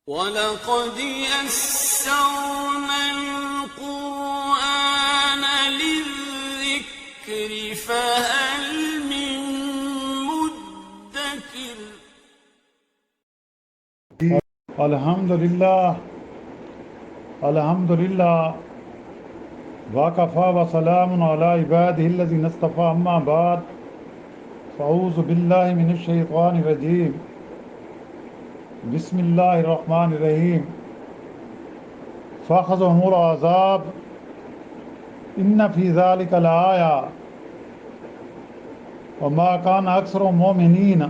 وَلَقَدْ يَسَّرْنَا الْقُرْآنَ لِلذِّكْرِ فَهَلْ مِن مُّدَّكِرٍ۔ الحمدللہ وَكَفَى وَسَلَامٌ عَلَى عِبَادِهِ الَّذِينَ اصْطَفَى أَمَّا بَعْدُ فَأَعُوذُ بِاللَّهِ مِنَ الشَّيْطَانِ الرَّجِيمِ بسم اللہ الرحمن الرحیم فَأَخَذَهُمُ الْعَذَابُ إِنَّ فِي ذَلِكَ لَآيَةً وَمَا كَانَ أَكْثَرُهُم مُؤْمِنِينَ۔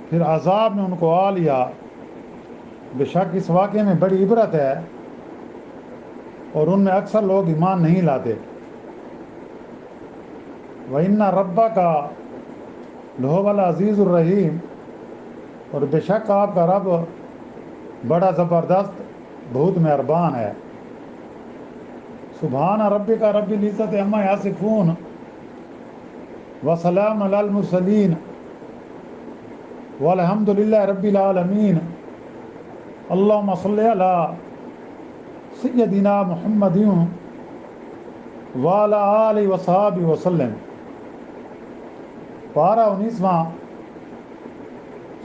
پھر عذاب نے ان کو آ لیا، بے شک اس واقعے میں بڑی عبرت ہے اور ان میں اکثر لوگ ایمان نہیں لاتے۔ وَإِنَّ رَبَّكَ لَهُوَ الْعَزِيزُ الرَّحِيمُ، اور بے شک آپ کا رب بڑا زبردست بہت مہربان ہے۔ سبحان ربک رب العزت عما یصفون وسلام علی المرسلین والحمد للہ رب العالمین۔ اللہم صلی علی سیدنا محمد وعلی آلہ وصحبہ وسلم۔ پارہ 19واں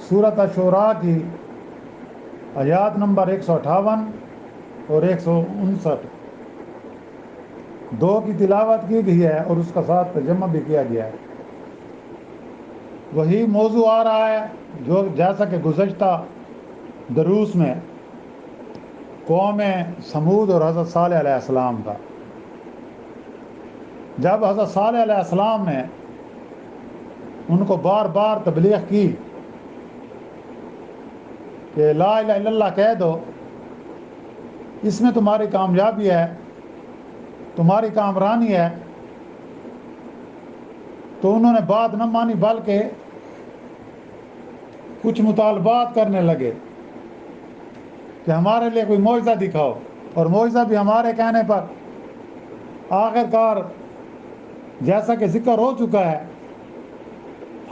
سورۃ الشعراء کی آیات نمبر 158 اور 159 دو کی تلاوت کی گئی ہے اور اس کا ساتھ ترجمہ بھی کیا گیا ہے۔ وہی موضوع آ رہا ہے جو جیسا کہ گزشتہ دروس میں قوم سمود اور حضرت صالح علیہ السلام کا۔ جب حضرت صالح علیہ السلام نے ان کو بار بار تبلیغ کی کہ لا الہ الا اللہ کہہ دو، اس میں تمہاری کامیابی ہے، تمہاری کامرانی ہے، تو انہوں نے بات نہ مانی بلکہ کچھ مطالبات کرنے لگے کہ ہمارے لیے کوئی معجزہ دکھاؤ، اور معجزہ بھی ہمارے کہنے پر آخر کار جیسا کہ ذکر ہو چکا ہے،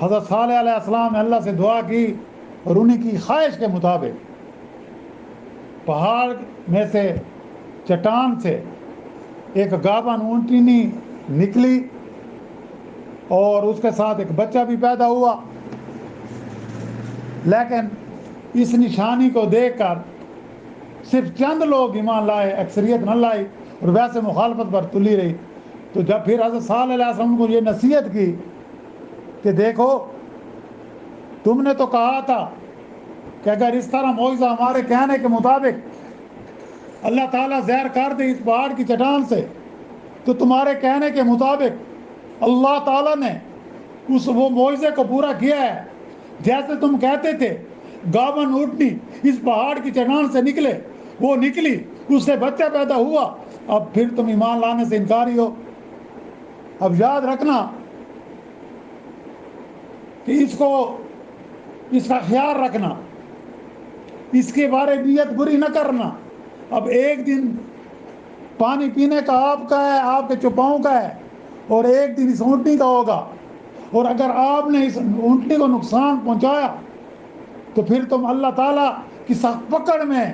حضرت صالح علیہ السلام نے اللہ سے دعا کی اور انہیں کی خواہش کے مطابق پہاڑ میں سے چٹان سے ایک گابن اونٹنی نکلی اور اس کے ساتھ ایک بچہ بھی پیدا ہوا۔ لیکن اس نشانی کو دیکھ کر صرف چند لوگ ایمان لائے، اکثریت نہ لائی، اور ویسے مخالفت پر تلی رہی۔ تو جب پھر حضرت صالح علیہ السلام کو یہ نصیحت کی کہ دیکھو تم نے تو کہا تھا کہ اگر اس طرح معجزہ ہمارے کہنے کے مطابق اللہ تعالیٰ زہر کر دے اس پہاڑ کی چٹان سے، تو تمہارے کہنے کے مطابق اللہ تعالیٰ نے وہ معجزے کو پورا کیا ہے جیسے تم کہتے تھے۔ گابن اونٹنی اس پہاڑ کی چٹان سے نکلے، وہ نکلی، اس سے بچہ پیدا ہوا، اب پھر تم ایمان لانے سے انکاری ہو۔ اب یاد رکھنا کہ اس کا خیال رکھنا، اس کے بارے نیت بری نہ کرنا۔ اب ایک دن پانی پینے کا آپ کا ہے، آپ کے چوپاؤں کا ہے، اور ایک دن اس اونٹنی کا ہوگا، اور اگر آپ نے اس اونٹنی کو نقصان پہنچایا تو پھر تم اللہ تعالیٰ کی سخت پکڑ میں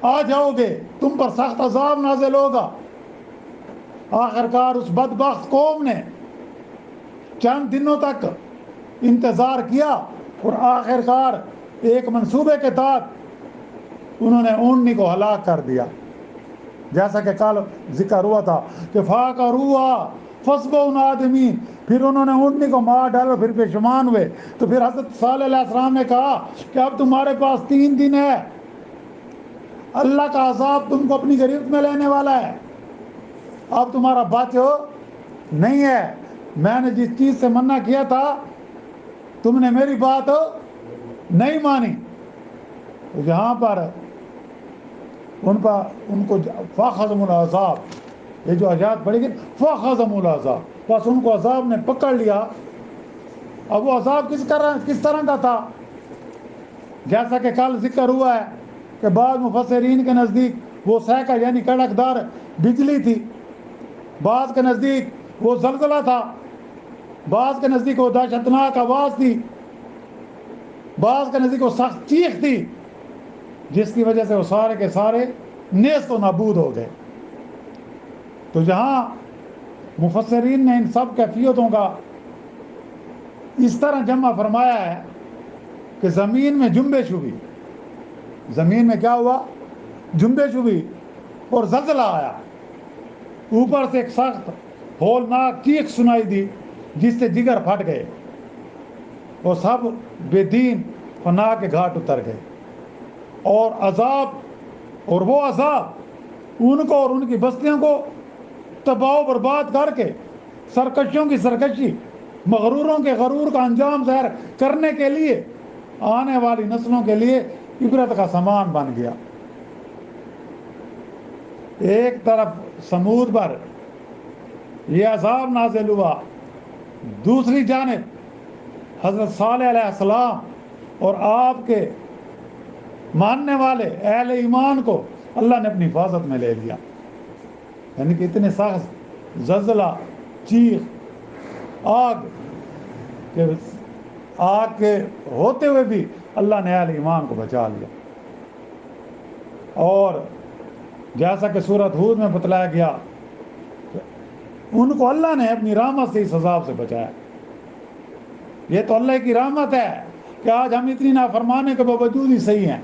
آ جاؤ گے، تم پر سخت عذاب نازل ہوگا۔ آخرکار اس بدبخت قوم نے چند دنوں تک انتظار کیا اور آخرکار ایک منصوبے کے تحت انہوں نے اونٹنی کو ہلاک کر دیا، جیسا کہ کل ذکر ہوا تھا کہ فَعَقَرُوهَا فَأَصْبَحُوا نَادِمِينَ۔ پھر انہوں نے اونٹنی کو مار ڈالا، پھر پشیمان ہوئے۔ تو پھر حضرت صالح علیہ السلام نے کہا کہ اب تمہارے پاس 3 دن ہے، اللہ کا عذاب تم کو اپنی گرفت میں لینے والا ہے، اب تمہارا بچ نہیں ہے۔ میں نے جس چیز سے منع کیا تھا تم نے میری بات نہیں مانی۔ تو یہاں پر ان کو فَأَخَذَهُمُ الْعَذَابُ، یہ جو آیات پڑھی گئی فَأَخَذَهُمُ الْعَذَابُ، بس ان کو عذاب نے پکڑ لیا۔ اب وہ عذاب کس طرح کا تھا؟ جیسا کہ کل ذکر ہوا ہے کہ بعض مفسرین کے نزدیک وہ صیقہ یعنی کڑکدار بجلی تھی، بعض کے نزدیک وہ زلزلہ تھا، بعض کے نزدیک وہ دہشتناک آواز تھی، بعض کے نزدیک وہ سخت چیخ تھی، جس کی وجہ سے وہ سارے کے سارے نیست و نابود ہو گئے۔ تو جہاں مفسرین نے ان سب کیفیتوں کا اس طرح جمع فرمایا ہے کہ زمین میں جنبش ہوئی، زمین میں کیا ہوا؟ جنبش ہوئی اور زلزلہ آیا، اوپر سے ایک سخت ہولناک چیخ سنائی دی جس سے جگر پھٹ گئے اور سب بے دین فنا کے گھاٹ اتر گئے، اور عذاب، اور وہ عذاب ان کو اور ان کی بستیوں کو تباہ و برباد کر کے سرکشوں کی سرکشی، مغروروں کے غرور کا انجام ظاہر کرنے کے لیے آنے والی نسلوں کے لیے عبرت کا سامان بن گیا۔ ایک طرف سمود پر یہ عذاب نازل ہوا، دوسری جانب حضرت صالح علیہ السلام اور آپ کے ماننے والے اہل ایمان کو اللہ نے اپنی حفاظت میں لے لیا، یعنی کہ اتنے سخت زلزلہ، چیخ، آگ کے ہوتے ہوئے بھی اللہ نے اہل ایمان کو بچا لیا۔ اور جیسا کہ سورۃ ہود میں بتلایا گیا، ان کو اللہ نے اپنی رحمت سے اس عذاب سے بچایا۔ یہ تو اللہ کی رحمت ہے کہ آج ہم اتنی نافرمانے کے باوجود ہی صحیح ہیں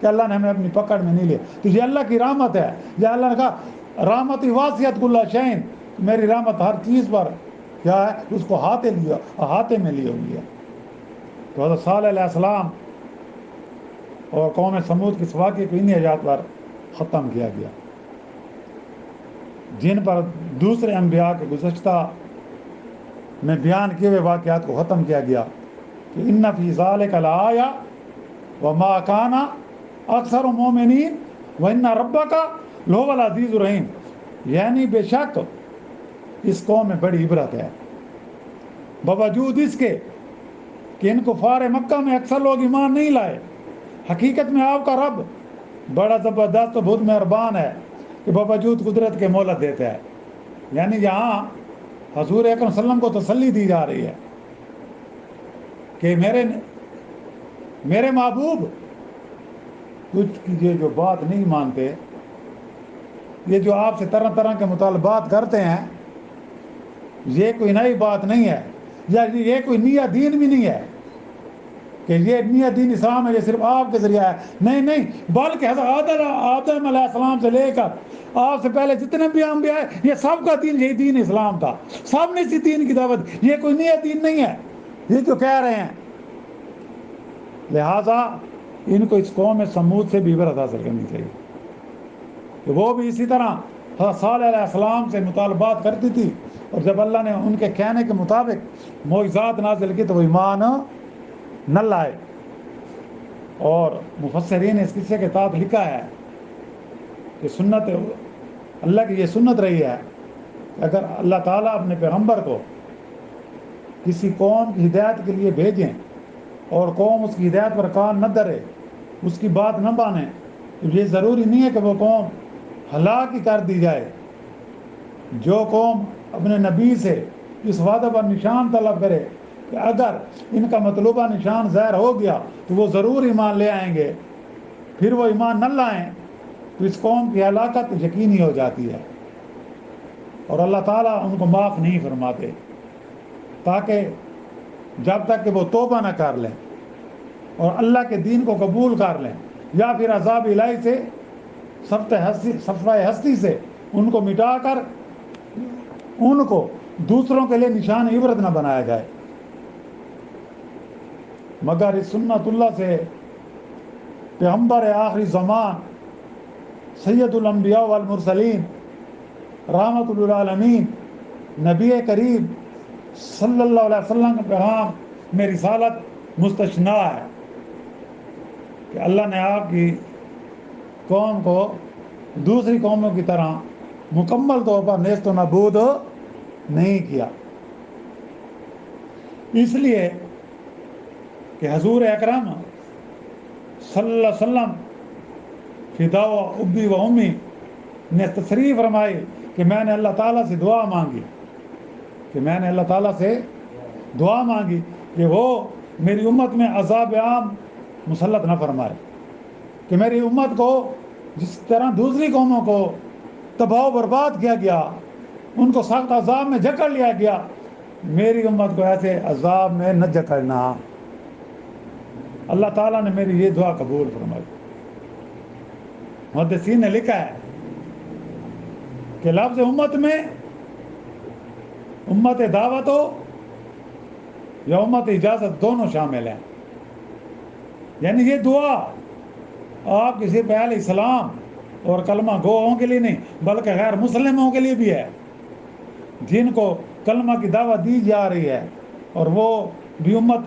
کہ اللہ نے ہمیں اپنی پکڑ میں نہیں لیا، تو یہ اللہ کی رحمت ہے۔ یہ اللہ نے کہا رحمتی واسعت کل شیء، میری رحمت ہر چیز پر کیا ہے، اس کو احاطے میں لی ہوئی ہے۔ تو حضرت صالح علیہ السلام اور قوم سمود کی واقعے کو انہی آیات پر ختم کیا گیا، جن پر دوسرے انبیاء کے گزشتہ میں بیان کیے ہوئے واقعات کو ختم کیا گیا کہ ان فی ذالک لآیہ وما کان اکثر مومنین وان ربک لہو العزیز الرحیم، یعنی بے شک اس قوم میں بڑی عبرت ہے، باوجود اس کے کہ ان کفار مکہ میں اکثر لوگ ایمان نہیں لائے۔ حقیقت میں آپ کا رب بڑا زبردست و بہت مہربان ہے کہ باوجود قدرت کے مہلت دیتا ہے۔ یعنی یہاں حضور اکرم صلی اللہ علیہ وسلم کو تسلی دی جا رہی ہے کہ میرے محبوب، کچھ یہ جو بات نہیں مانتے، یہ جو آپ سے طرح طرح کے مطالبات کرتے ہیں، یہ کوئی نئی بات نہیں ہے، یا یہ کوئی نیا دین بھی نہیں ہے کہ یہ نیا دین اسلام ہے، یہ صرف آپ کے ذریعہ ہے، نہیں، بلکہ حضرت آدم علیہ السلام سے لے کر آپ سے پہلے جتنے بھی انبیاء ہیں، یہ سب کا دین یہی دین اسلام تھا، سب نے اسی دین کی دعوت، یہ کوئی نیا دین نہیں ہے یہ جو کہہ رہے ہیں۔ لہٰذا ان کو اس قوم سمود سے بھی عبرت حاصل کرنی چاہیے کہ وہ بھی اسی طرح حضرت صالح علیہ السلام سے مطالبات کرتی تھی، اور جب اللہ نے ان کے کہنے کے مطابق معجزات نازل کی تو وہ ایمان نہ لائے۔ اور مفسرین نے اس قصے کے تحت لکھا ہے کہ سنت اللہ کی یہ سنت رہی ہے کہ اگر اللہ تعالیٰ اپنے پیغمبر کو کسی قوم کی ہدایت کے لیے بھیجیں اور قوم اس کی ہدایت پر کان نہ دھرے، اس کی بات نہ مانے، تو یہ ضروری نہیں ہے کہ وہ قوم ہلاک ہی کر دی جائے۔ جو قوم اپنے نبی سے اس وعدے پر نشان طلب کرے کہ اگر ان کا مطلوبہ نشان ظاہر ہو گیا تو وہ ضرور ایمان لے آئیں گے، پھر وہ ایمان نہ لائیں تو اس قوم کی ہلاکت یقینی ہو جاتی ہے، اور اللہ تعالیٰ ان کو معاف نہیں فرماتے، تاکہ جب تک کہ وہ توبہ نہ کر لیں اور اللہ کے دین کو قبول کر لیں، یا پھر عذاب الہی سے صفحہ ہستی سے ان کو مٹا کر ان کو دوسروں کے لیے نشان عبرت نہ بنایا جائے۔ مگر اس سنت اللہ سے پیغمبر آخری زمان سید الانبیاء والمرسلین رحمت للعالمین نبی کریم صلی اللہ علیہ وسلم کا پیغام میں رسالت مستثنی ہے کہ اللہ نے آپ کی قوم کو دوسری قوموں کی طرح مکمل طور پر نیست و نابود نہیں کیا، اس لیے کہ حضور اکرم صلی اللہ علیہ وسلم فدا و ابی و امی نے تصریح فرمائی کہ میں نے اللہ تعالیٰ سے دعا مانگی کہ وہ میری امت میں عذاب عام مسلط نہ فرمائے، کہ میری امت کو جس طرح دوسری قوموں کو تباہ و برباد کیا گیا، ان کو سخت عذاب میں جکڑ لیا گیا، میری امت کو ایسے عذاب میں نہ جکڑنا۔ اللہ تعالیٰ نے میری یہ دعا قبول فرمائی۔ محدثین نے لکھا ہے کہ لفظ امت میں امت دعوت ہو یا امت اجازت دونوں شامل ہیں۔ یعنی یہ دعا آپ کسی پہ علیہ السلام اور کلمہ گوؤں کے لیے نہیں بلکہ غیر مسلموں کے لیے بھی ہے، جن کو کلمہ کی دعوت دی جا رہی ہے اور وہ بھی امت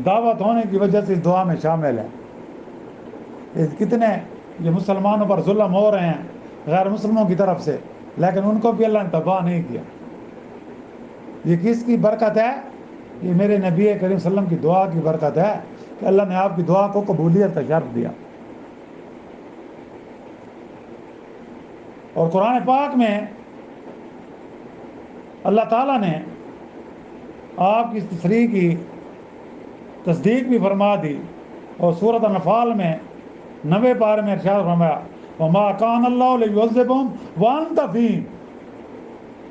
دعوت ہونے کی وجہ سے اس دعا میں شامل ہے۔ کتنے یہ مسلمانوں پر ظلم ہو رہے ہیں غیر مسلموں کی طرف سے، لیکن ان کو بھی اللہ نے تباہ نہیں کیا۔ یہ کس کی برکت ہے؟ یہ میرے نبی کریم صلی اللہ علیہ وسلم کی دعا کی برکت ہے کہ اللہ نے آپ کی دعا کو قبولیت کا شرط دیا۔ اور قرآن پاک میں اللہ تعالیٰ نے آپ کی تصریح کی تصدیق بھی فرما دی، اور سورۃ انفال میں 90 پارے میں ارشاد فرمایا وَمَا كَانَ اللَّهُ لِيُعَذِّبَهُمْ وَأَنْتَ فِيهِمْ،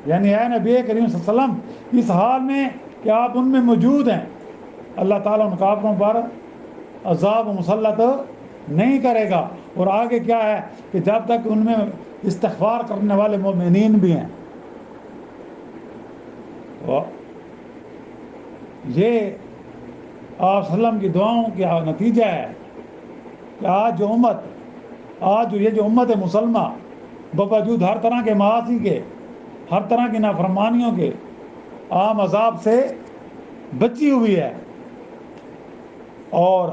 یعنی اے نبی کریم صلی اللہ علیہ وسلم اس حال میں کہ آپ ان میں موجود ہیں، اللہ تعالیٰ ان کافروں پر عذاب مسلط نہیں کرے گا۔ اور آگے کیا ہے کہ جب تک ان میں استغفار کرنے والے مومنین بھی ہیں۔ یہ آپ صلی اللہ علیہ وسلم کی دعاؤں کا نتیجہ ہے کہ آج یہ جو امت مسلمہ باوجود ہر طرح کے معاصی کے، ہر طرح کی نافرمانیوں کے عام عذاب سے بچی ہوئی ہے، اور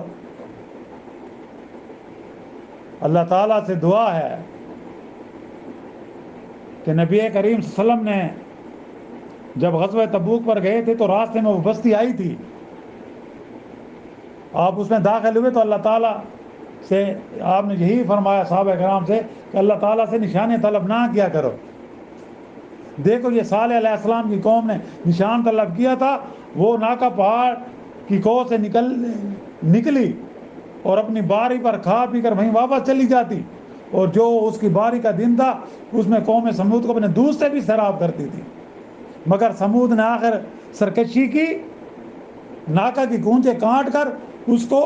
اللہ تعالیٰ سے دعا ہے کہ نبی کریم صلی اللہ علیہ وسلم نے جب غزوہ تبوک پر گئے تھے تو راستے میں وہ بستی آئی تھی، آپ اس میں داخل ہوئے تو اللہ تعالیٰ سے آپ نے یہی فرمایا صحابہ کرام سے کہ اللہ تعالیٰ سے نشان طلب نہ کیا کرو۔ دیکھو یہ صالح علیہ السلام کی قوم نے نشان طلب کیا تھا، وہ ناکا پہاڑ کی کوہ سے نکلی اور اپنی باری پر کھا پی کر وہیں واپس چلی جاتی، اور جو اس کی باری کا دن تھا اس میں قوم سمود کو اپنے دودھ سے بھی سیراب کرتی تھی، مگر سمود نے آخر سرکشی کی، ناکا کی گونجے کاٹ کر اس کو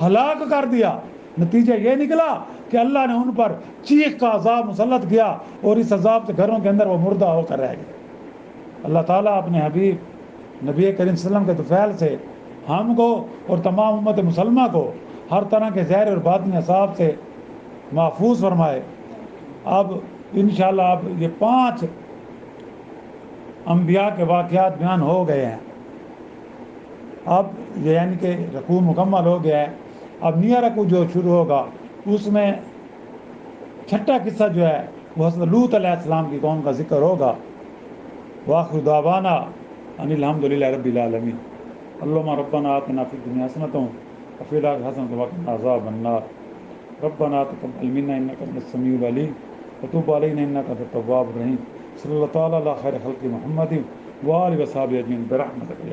ہلاک کر دیا۔ نتیجہ یہ نکلا کہ اللہ نے ان پر چیخ کا عذاب مسلط کیا، اور اس عذاب سے گھروں کے اندر وہ مردہ ہو کر رہ گئے۔ اللہ تعالیٰ اپنے حبیب نبی کریم صلی اللہ علیہ وسلم کے طفیل سے ہم کو اور تمام امت مسلمہ کو ہر طرح کے ظاہر اور باطنی عذاب سے محفوظ فرمائے۔ اب انشاءاللہ اب یہ 5 انبیاء کے واقعات بیان ہو گئے ہیں، اب یہ یعنی کہ رکوع مکمل ہو گیا ہے۔ اب نیا رکوع جو شروع ہوگا اس میں 6واں قصہ جو ہے وہ حضرت لوط علیہ السلام کی قوم کا ذکر ہوگا۔ وآخر دعوانا ان الحمد للہ رب العالمین۔ اللہم ربنا آتنا فی الدنیا حسنۃ وفی الآخرۃ حسنۃ وقنا عذاب النار۔ ربنا تقبل منا انک انت السمیع العلیم وتب علینا انک انت التواب الرحیم۔ صلی اللہ تعالی علی خیر خلق محمد وآلہ وصحبہ اجمعین برحمتک۔